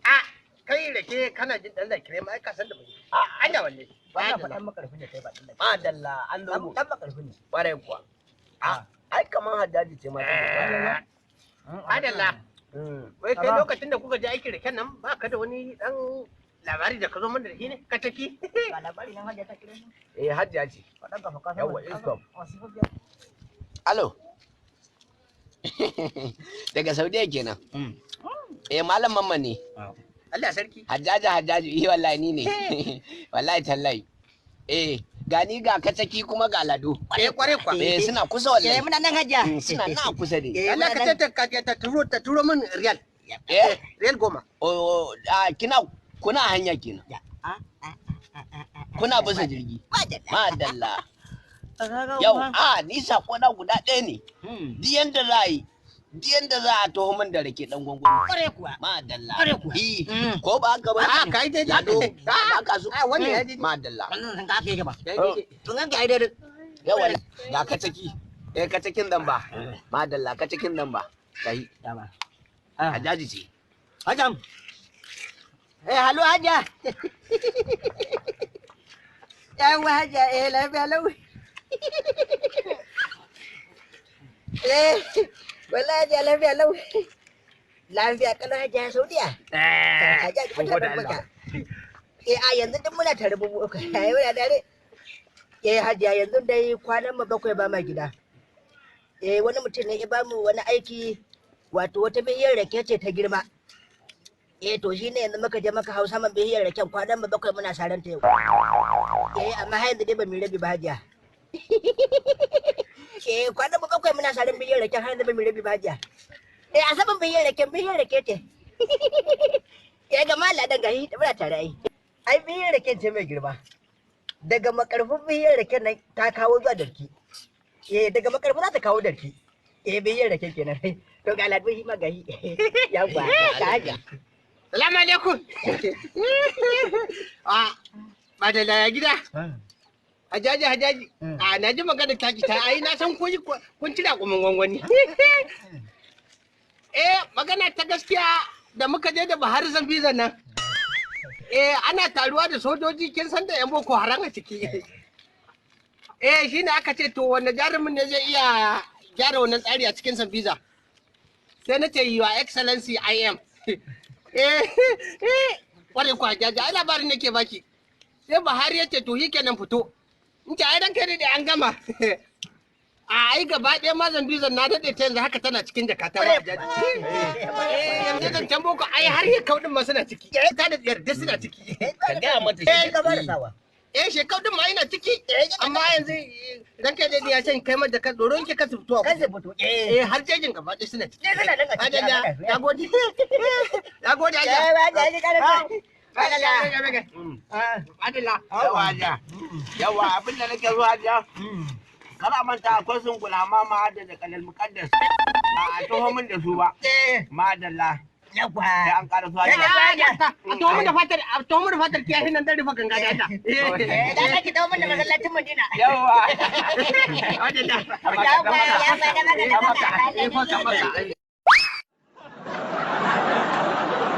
A kai rake kana jin dan rake ma ai ka san da bai. A anya walle. Wannan faɗan makarfi ne kai ba dan. Madalla an dogo. Dan makarfi ne. Ƙwarai kuwa. Ai kaman Hajjaji ce ma ta. Madalla. Wai kai lokacin da kuka je aikin raken nan ba ka da wani dan labari da ka zo mana da shi ne ka taki. Ga labari nan Hajja ta kire ni. Hajjiya ce. Faɗan ka fa ka. Yawwa Iskom. Alo. Daga Saudiya kenan. Malam Mamman ne. Allah sarki. Hajjaji wallahi ni ne. Wallahi tallahi. Gani ga kataki kuma ga lado. Kware kwa. Suna kusa wallahi. Muna nan Hajja. Suna nan kusa ne. Allah ka ta turo min riyal. Riyal 10. Kuna hanya kenan. Kuna bisa jirgi. Madalla. Yau ni sako na guda ɗaya ne. Duk yanda za a yi. Duk yanda za a taho min da rake dan gwangwani. Kware kuwa. Madalla. Kware kuwa. Ko ba haka ba? Kai dai da do. Haka su. Wannan ya ji. Madalla. Wannan ka ke gaba. To nan ga dai. Yawa ga kataki. Katakin dan ba. Madalla katakin dan ba. Kai. Dama. Hajjaji ce. Hajjam. Halo Hajja. Yawa Hajja lafiya lau. Wallahi Hajja lafiya lau. Lafiya kalau Hajja Saudiya. Hajja ki fita baka. A yanzu duk muna tare bubu uku. Muna dare. Hajja yanzu dai kwanan mu bakwai ba ma gida. Wani mutum ne ya ba mu wani aiki wato wata biyar rake ce ta girma. To shi ne yanzu muka je maka hausa man bihiyar raken kwanan mu bakwai muna saran ta yau. Amma har yanzu dai ba mu rabi ba Hajiya. Kwanan mu bakwai muna saran bihiyar raken har yanzu ba mu rabi ba Hajiya. A saman bihiyar rake ce. Ga mala dan gahi da muna tare ai. Ai bihiyar raken ce mai girma. Daga makarfin bihiyar raken nan ta kawo zuwa darki. Daga makarfin za ta kawo darki. Bihiyar raken kenan. To ga ladun shi ma gahi. Yawwa ka Hajiya. Salamu alaikum. Madalla ya gida. Hajjaji. Na ji magana taki ta ai na san kun tira kumin gwangwani. Magana ta gaskiya da muka je da Bahar Zambiza nan. Ana taruwa da sojoji kin san da yan Boko Haram a ciki. Shi ne aka ce to wanda jarumin ne zai iya gyara wannan tsari a cikin Zambiza. Sai na ce Your Excellency I am. Kwarai kwa jaja ai labarin nake baki. Sai Buhari ya ce to kenan fito. In ce ai dan kai da an gama. Ai gaba ɗaya ma Zambizan na daɗe ta yanzu haka tana cikin jakata ba jaji. Yanzu zan can boko ai har ya kaudin ma suna ciki. Ta da yarda suna ciki. Ka gaya mata shi. Ka ba da sawa. Shekau din ma ina ciki. Amma yanzu dan kai dai ya san kai ma da ka doron ki ka fito. Kan zai fito. Har jejin gaba ɗaya suna ciki. Suna nan a ciki. Ya gode. Ya gode Ya ba ji Adala. Yawa Hajiya. Yawa abin da nake zuwa Hajiya. Kada manta akwai sun kulama ma da kalal muqaddas. A taho min da su ba. Madalla. Yawa. Sai an ƙara su Hajiya. A taho mu da fatar kiyaye nan da rufa ganga da ta. Da kake dawo mun da masallacin Madina. Yawa. Adala. Ya ba da magana.